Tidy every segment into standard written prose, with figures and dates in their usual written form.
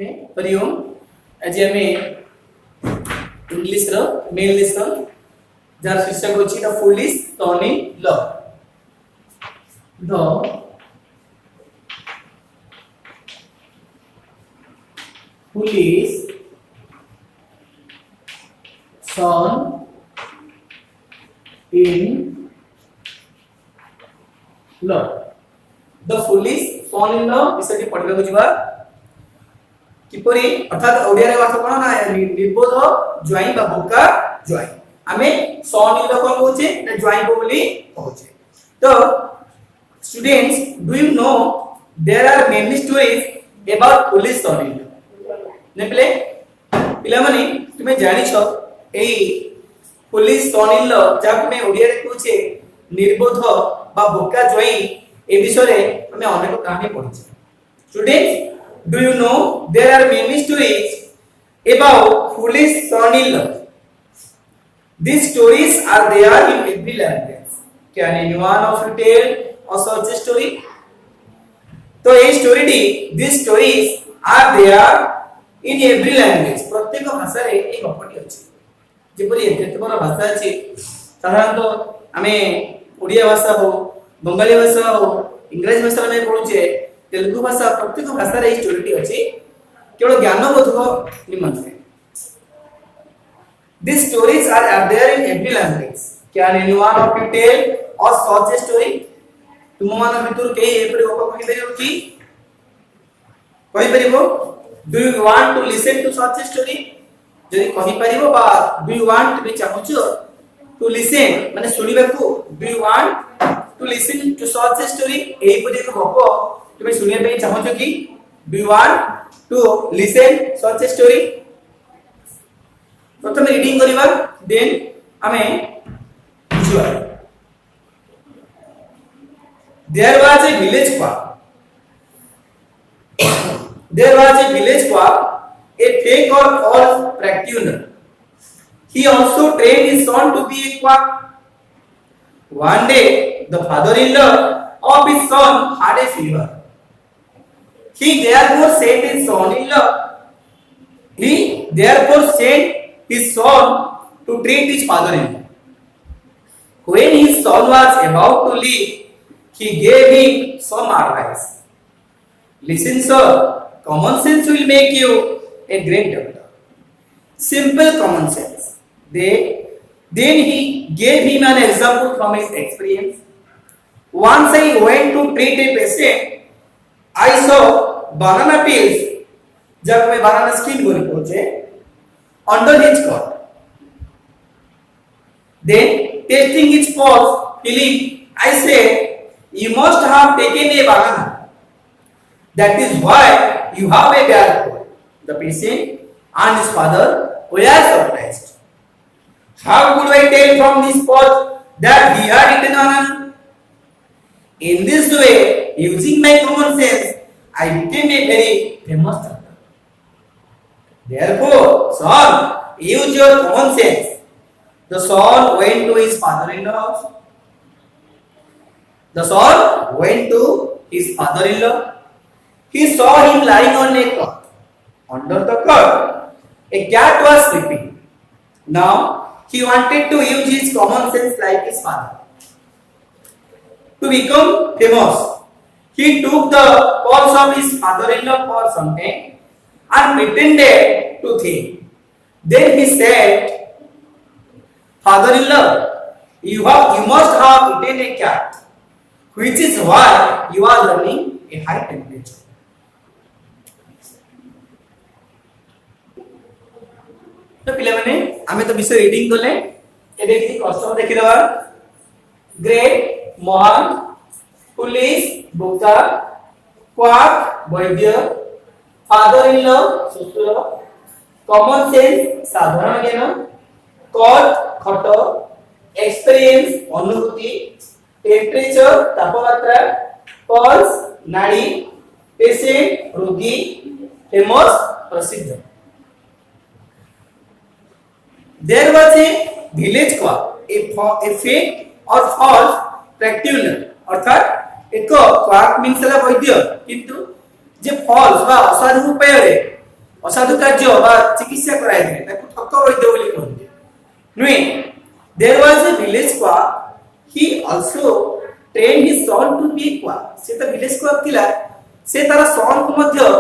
हरिओम आज आम इंग्लिश रो मेन लेसन जार शीर्षक होची the foolish son in love the foolish son in love the foolish son in love विषय पढ़ा को जीवा किपरि अर्थात ओडिया रे अर्थ कोन ना निर्बोध ज्वाई बा बोका ज्वाई आमे सन इन लव कोन होचे ना ज्वाई को बोली होचे तो students do you know there are many stories about foolish son in love ने प्ले पिला माने तुमे जानि छ एई फुलिश सन इन लव जाक में ओडिया रे कहूचे निर्बोध बा बोका ज्वाई ए विषय रे हमें अनेक कहानी पढिछे students do you know there are many stories about foolish son in law these stories are there in every language can anyone of you tell a such story तो ये story these stories are there in every language प्रत्येक भाषा रे एक गपटी अछि जेपरि एते बड़ भाषा अछि साधारणतः हमें ओडिया भाषा हो बंगाली भाषा हो इंग्लिश भाषा में पढुचे तेलुगु भाषा प्रत्येक भाषा रे स्टोरी अछि केवल ज्ञानबोधक निमंत्रण these stories are there in every language can anyone of you tell or such a story तुम मान भितर के एपरि गप कहि परिबो कि कहि परिबो do you want to listen to such a story जदि कहि परिबो बा do you want to be चाहूचो to listen माने सुनिबाकू do you want to listen to such a story एई परि एक गप तुम्हें सुनिए पे चाहो कि do you want to listen such a story प्रथम रीडिंग करिवा देन हमें बुझिवा there was a village quack a fake और false practitioner he also trained his son to be a quack one day the father-in-law of his son had a fever. He therefore sent his son-in-law. He therefore sent his son to treat his father-in-law. When his son was about to leave, he gave him some advice. Listen, sir. Common sense will make you a great doctor. Simple common sense. Then he gave him an example from his experience. Once I went to treat a patient. I saw banana peels जब मैं banana skin को पहुंचे under his cot. Then tasting his pulse, feeling, I said, you must have taken a banana. That is why you have a bad cold. The patient and his father were surprised. How could I tell from this pulse that he had eaten banana? In this way, using my common sense, I became a very famous doctor. Therefore, son, use your common sense. The son went to his father-in-law house. The son went to his father-in-law. He saw him lying on a cot. Under the cot, a cat was sleeping. Now, he wanted to use his common sense like his father. To become famous, he took the pulse of his father-in-law for some time and pretended to think. Then he said, "Father-in-law, you must have eaten a cat, which is why you are learning a high temperature." तो पिले माने आमे तो विषय reading करले एबे किछि question देखि दबा ग्रेट महान पुलिस बोका क्वाक वैद्य फादर इन लॉ ससुर कॉमन सेंस साधारण ज्ञान कॉट खट एक्सपीरियंस अनुभूति टेम्परेचर तापमात्रा पल्स नाड़ी पेशेंट रोगी फेमस प्रसिद्ध there was a village quack a fake और फॉल्स प्रैक्टिtioner अर्थात एक क्वाक मीन्स ला वैद्य किंतु जे फॉल्स बा असाधु उपाय रे असाधु कार्य बा चिकित्सा कराई दे ताको ठक वैद्य बोली कहते नुई there was a village quack he also train his son to be quack से त विलेज क्वा थिला से तार सन को मध्य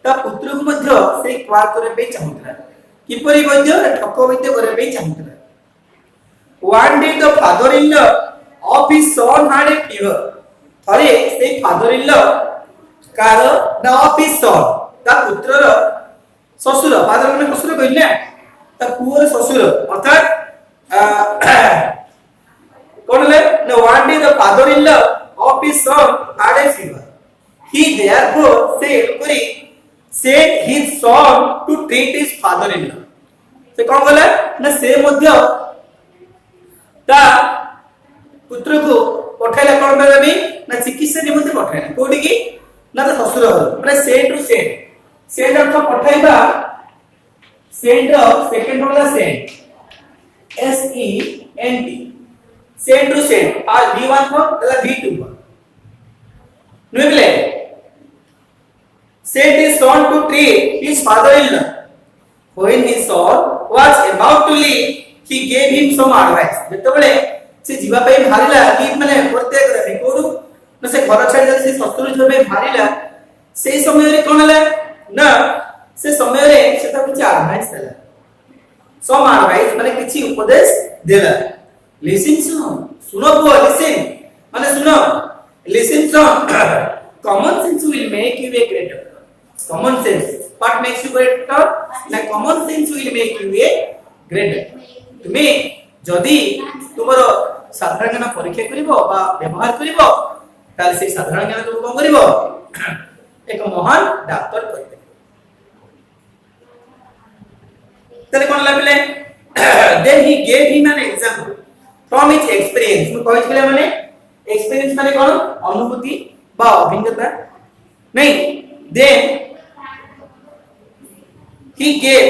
ता पुत्र को मध्य से क्वा करे पे चाहुतला किपरि वैद्य ठक वैद्य करे पे चाहुतला one day the father in law of his son had a fever थरे से फादर इन लॉ कार ना ऑफ हिज सन ता पुत्रर ससुर फादर माने ससुर कहले ता पुअर ससुर अर्थात कोन ले न one day the father in law of his son had a fever he therefore said his son to treat his father in law से कोन बोले न से मध्य ता पुत्र को पठाइला कोन बेबी ना चिकित्सा निमंते पठाइला कोडी की ना तो ससुर माने सेंड टू सेंड अर्थ पठाइबा सेंड सेकंड वाला send S E N T send to send आ v1 को तला v2 को नुइले send his son to treat his father in law when his son was about to leave he gave him some advice जेतबेले से जीवा पे भारिला leave माने प्रत्येक रे कोरु न से घर छाडी से ससुर जो पे भारिला से समय रे कोन हला ना से समय रे से तो कुछ एडवाइस देला सम एडवाइस माने किछि उपदेश देला लिसन सुनो बो लिसन माने सुनो listen common sense will make U A greater common sense what makes you greater like common sense will make you a greater तुमे जदी तुमरो साधारण ज्ञान परीक्षा करिवो बा व्यवहार करिवो ताले से साधारण ज्ञान तुम कोन करिवो एक महान डॉक्टर करते तले कोन लाबिले then he gave him an example from his experience मु कहै छले माने एक्सपीरियंस माने कोन अनुभूति बा अभिज्ञता नहीं then he gave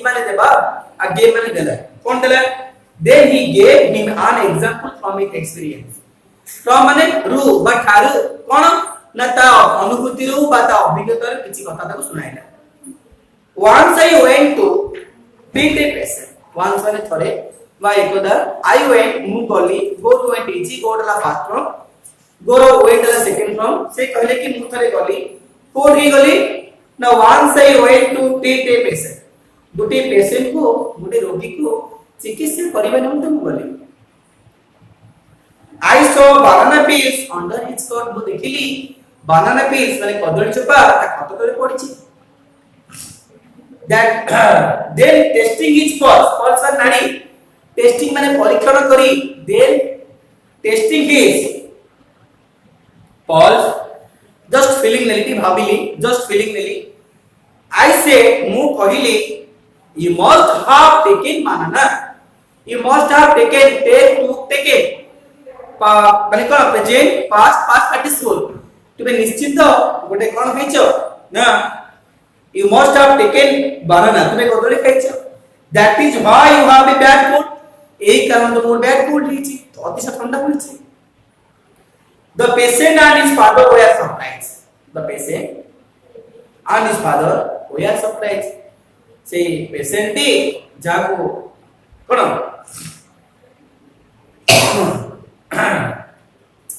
माने देबा आ gave माने देला कोन देला then he gave him an example from his experience from माने रु बा थारु कोन न ता अनुभूति रु बा ता अभिज्ञता रे किछि कथा ताको सुनाइला once I went to treat a patient once माने थरे बा एकदा I went मु गली go to went इजी go ला फर्स्ट फ्रॉम go went ला सेकंड फ्रॉम से कहले कि मु थरे गली कोड ही गली Now once I went to treat a patient. Gute patient को गुटे रोगी को चिकित्सा करिबा निमंते मु गली I saw banana peels under his coat मु देखिली banana peels माने कदली चोपा ता खत तले पड़िछि that then testing his pulse और नाड़ी टेस्टिंग माने परीक्षण करी then testing his pulse just feeling Nelly भाबिली just feeling Nelly I said mu कहली you must have taken banana you must have taken take to taken माने कोन present past participle तुबे निश्चित गोटे कोन खाइछो ना you must have taken banana तुबे Kadali खाइछो that is why you have a bad cold एई कारण तो मोर bad cold रहिछि तो अतिशय ठंडा होइछि the patient and his father were surprised the patient and his father were surprised से पेशेंट टी जाको कोन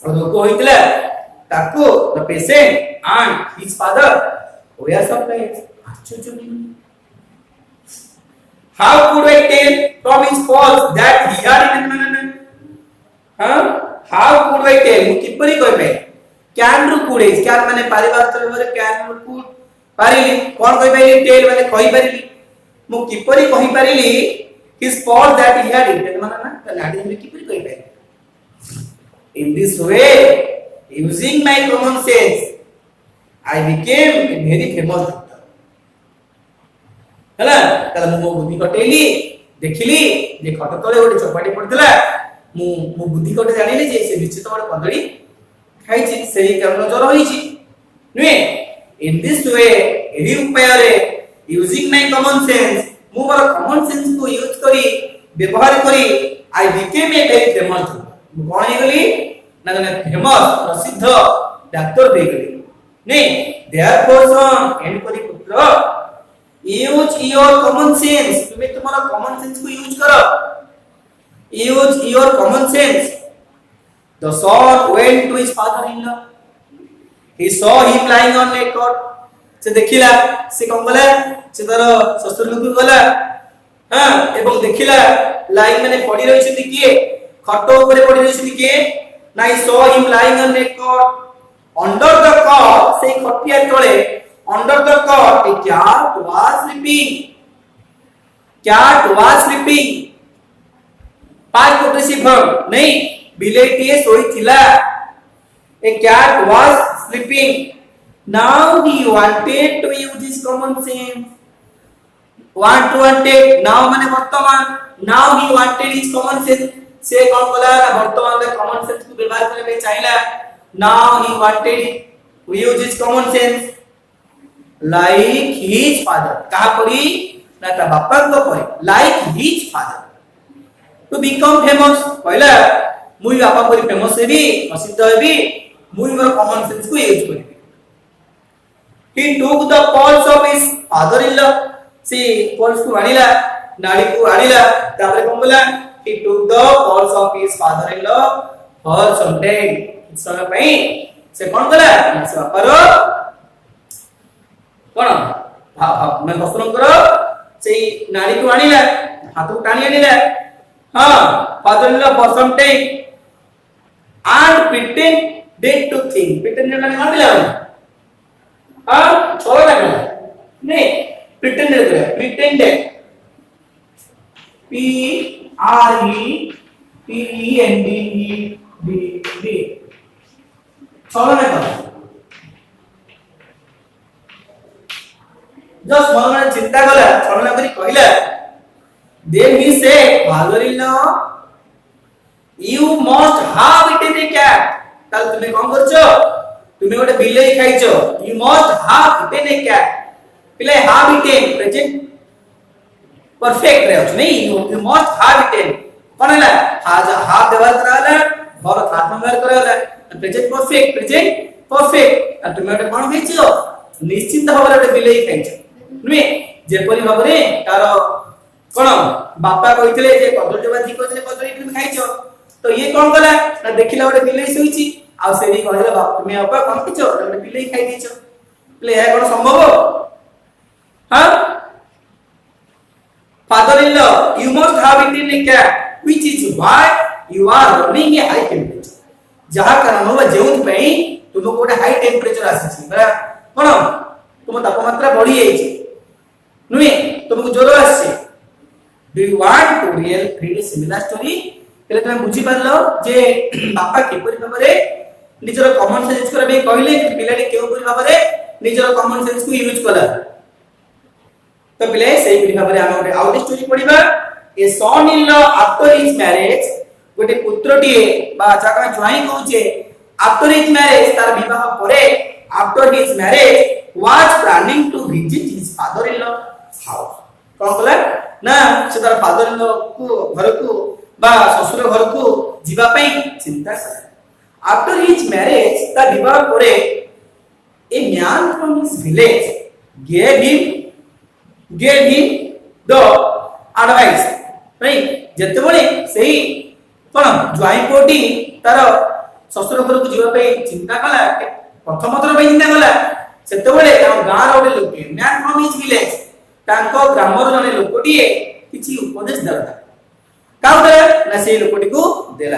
और को होइतले ताको the patient and his father were surprised आश्चर्य how could I tell from his false that he had in how could I tell मु किपरि कहबे can ru could can माने परिवार तलरे can ru could पारिली कोन कहि पाइली टेल माने कहि पारिली मु किपरि कहि पारिली his fault that he had eaten माने ना त लाडी हम किपरि कहि पारि in this way using my common sense I became a very famous doctor हला त मु बुद्धि कटेली देखिली जे खट तळे ओटे चपाटी पड़तला मु बुद्धि कटे जानिली जे से निश्चित बड़ कदली खाइछि सेही कारण जर होइछि नुए in this way एही उपाय रे using my common sense मु मोर common sense को यूज करी व्यवहार करी I became a very famous मु कोन हे गली ना ना फेमस प्रसिद्ध डॉक्टर हे गली नै therefore son एन करी पुत्र यूज योर कॉमन सेंस, तुम्हें तुम्हारा कॉमन सेंस को यूज करो, use your common sense. The son went to his father-in-law, he saw him lying on a cot, से देखिला से कौन गला से तार ससुर लोक गला हां एवं देखिला लाइंग माने पड़ी रही छथि किए खट ऊपर पड़ी रही छथि किए ना ही saw him lying on a cot, under the cot से खटिया तळे under the cot a cat was sleeping, cat was sleeping, past progressive verb नहीं बिलेटिए सोई थिला, a cat was sleeping, now he wanted to use his common sense, wanted now माने वर्तमान, now he wanted his common sense, से कौन बोला वर्तमान में common sense को व्यवहार करने में चाहिए, now he wanted to use his common sense like his father, कहा परी ना ता बापा को परी like his father, to become famous पहला मुई बापा परी फेमस हेबी प्रसिद्ध हेबी मुई मोर कॉमन सेंस को use करिबी। he took the pulse of his father-in-law, से pulse को आनिला नाड़ी को आनिला तापर कोन बोला he took the pulse of his father-in-law for some time, समय पई से कोन बोला से बापारो कोन मैं बसरम करो से नाड़ी को आनिला हाथ को टाणी आनिला हां father-in-law for some time and pretended to think, pretended माने कोन बोला हां छोड़ ना नहीं pretended करे pretended P R E T E N D E D D छोड़ ना करो जस्ट मन में चिंता कला छोड़ ना करी कहला then he said father-in-law you must have eaten a cat, ताल तुम्हें कौन करछो तुम्हें गोटे बिलेई खाइछो, you must have eaten a cat, पिले have eaten प्रेजेंट परफेक्ट रे अछि नहीं you must have eaten कोन हला have व्यवहार कराला और आत्म व्यवहार कराला प्रेजेंट परफेक्ट आ तुम्हें गोटे कोन खाइछो निश्चित भाବରେ गोटे बिलेई खाइछो नुए जेपरि भाବରେ तार कोन बापा कहितले जे कदली बाजी कहितले कदली तुम खाइछो तो ये कोन गला ना देखिला गोटे बिलेई सोइछि आ से भी कहले बाप तुम्हें बापा कोन खाइछो गोटे बिलेई खाइ दिछो ले या कोन संभव हां father-in-law you must have eaten a cat which is why you are running a high temperature, जहा कारण हो जेउत पई तुमको गोटे हाई टेम्परेचर आसी बरा कोन तुम तापमात्रा बढ़ी जाई छी नुए तुमको ज्वर आसी do you want to read a similar story पहले तुम बुझी पारलो जे बापा केपरि भाबरे निजर कॉमन सेंस करबे कहले कि पिलाटी केपरि भाबरे निजर कॉमन सेंस को यूज कला तो पहले सेही भाबरे हम गोटे आउट स्टोरी पढिबा a son in law after his marriage गोटे पुत्रटिए बा जाका ज्वाई कहूचे after his marriage तार विवाह परे after his marriage was planning to visit his father-in-law house कोन कहला ना से तार फादर-इन-लॉ को घर को बा ससुर घर को जीवा पई चिंता करे आफ्टर हिज मैरिज ता विवाह परे a man from his village gave him the advice right जते बळे सेही कोन ज्वाई पोटी तार ससुर घर को जीवा पई चिंता कला प्रथम थर पई चिंता कला सेते बळे गां रो लोके मैन फ्रॉम हिज विलेज तांको ग्रामर जने लोकटिए किछि उपदेश देला काउ दे ना से लोकटी को देला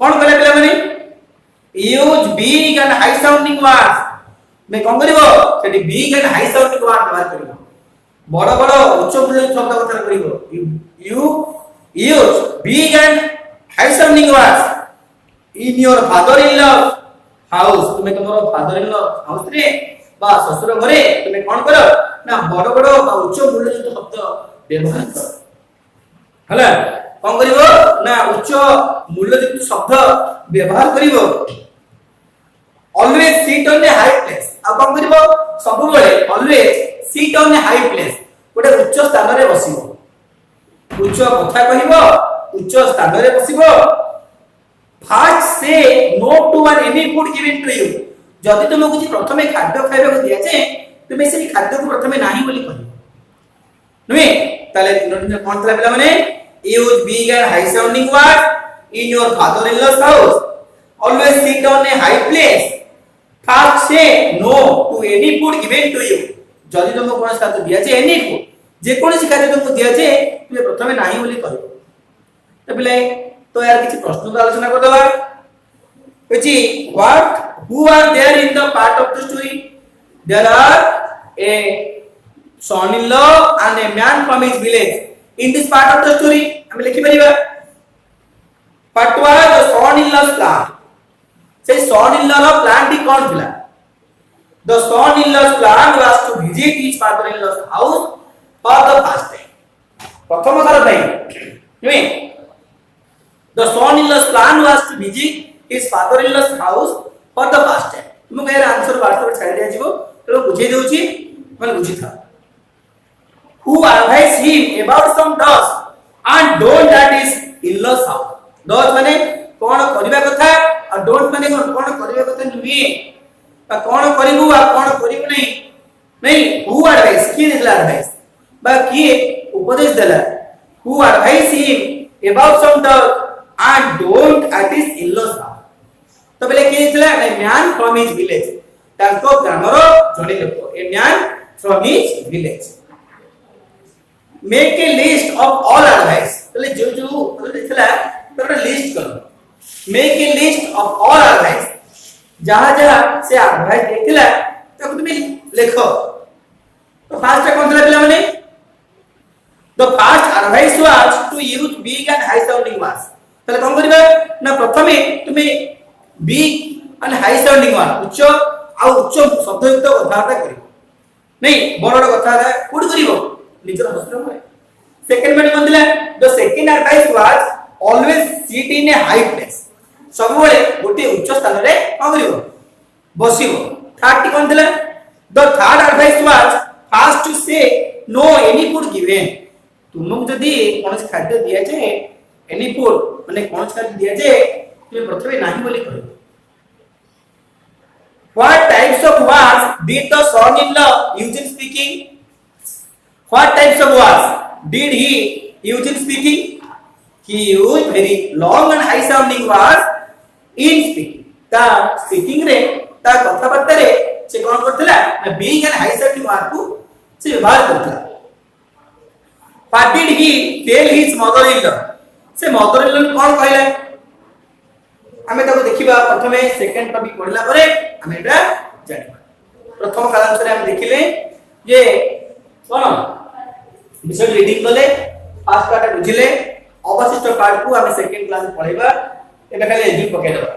कोन कहले पिला माने use big and high sounding words मैं कोन करिवो सेठी big and high sounding word व्यवहार करिवो बड़ बड़ उच्च मूल्य शब्द कथा करिवो you use big and high sounding words in your father in law house तुमे तमरो फादर इन लॉ हाउस रे बा ससुर घरे तुमे कोन करो ना बड़ बड़ बा उच्च मूल्य शब्द व्यवहार करो हला कोन करिवो ना उच्च मूल्य शब्द व्यवहार करिवो always sit on a high place आ कोन करिवो सब बेले always sit on a high place गोटे उच्च स्थान रे बसिबो उच्च कथा कहिबो उच्च स्थान रे बसिबो fast say no to any food given to you जदि तुमको किछि प्रथमे खाद्य खाइबा को दिया जे तुम से खाद्य को प्रथमे नाही बोली कहबो नुहे ताले तीनोटी कोन थला पिला माने use big and high sounding word in your father in law's house always sit on a high place first say no to any food given to you जदि तुमको कोन खाद्य दिया जे एनी फूड जे कोन सी खाद्य तुमको दिया जे तुम प्रथमे नाही बोली कहबो तो पिले तो यार किछि प्रश्न तो आलोचना कर दवा which what who are there in the part of the story there are a son-in-law and a man from his village in this part of the story हम लिखि परिबा what was the son-in-law's plan से son-in-law रो plan T कोन थिला the son-in-law's plan was to visit his father-in-law's house for the first time प्रथम थर पई नुई the son-in-law's plan was to visit his father-in-law's house for the first time तुम कहे answer वास्तव में छाड़ दिया जीवो तो बुझे देउची मन बुझी था who advised him about some do's and don't that is in-laws house do's माने कोन करिबा कथा और don't माने कोन करिबा कथा नुई बा कोन करिबु आ कोन करिबु नहीं who advised की देला advice बा की उपदेश देला who advised him about some do's and don't at his in-laws house तो बेले के थिला a man from his village ताको ग्रामरो जणी लोक a man from his village make a list of all advice तले जो जो थिला तो लिस्ट करो make a list of all advice जहां जहां से एडवाइस देथिला ताको तुम लिखो तो फर्स्ट कोन थिला पिला माने the first advice was to use big and high sounding words तले कोन करबा ना प्रथमे तुमे big and high sounding word उच्च आ उच्च शब्दयुक्त कथाबार्ता करिवो नहीं बड़ बड़ कथा कोड करिवो निजर हस्तर में सेकंड में कोन दिला the second advice was always sit in A high place सब बेले गोटे उच्च स्थान रे कोन करिवो बसिवो थर्ड टी कोन दिला the third advice was first to say no any food given तुमको जदी कोन खाद्य दिया जे एनी फूड माने कोन खाद्य दिया जे तुम प्रथमे नाही बोली कहबो what types of words did the son-in-law use in speaking what types of words did he use in speaking he used very long and high sounding words in speaking ta speaking रे ता कथा बार्ता रे से कोन करथला ना big and high sounding word को से व्यवहार करथला what did he tell his mother-in-law से mother-in-law कोन कहला हमें ताको देखिबा प्रथमे सेकंड टॉपिक पढला परे हमें एटा जानिबा प्रथम कालांश रे हम देखिले जे कोन विषय रीडिंग कले फर्स्ट पार्ट बुझिले अवशिष्ट पार्ट को हमें सेकंड क्लास में पढाइबा एटा खाली एजुक पके देबा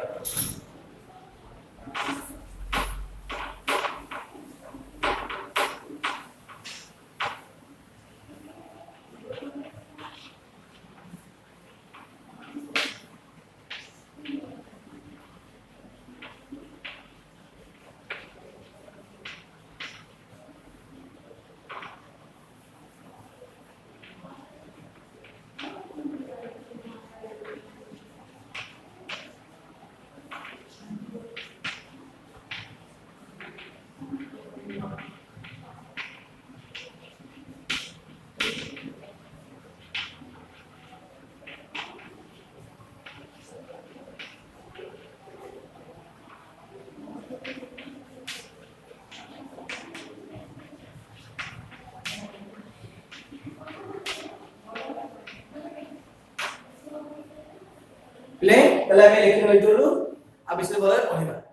प्ले पहले मैं लिखिन बैठलु आ विषय बोले पढिबा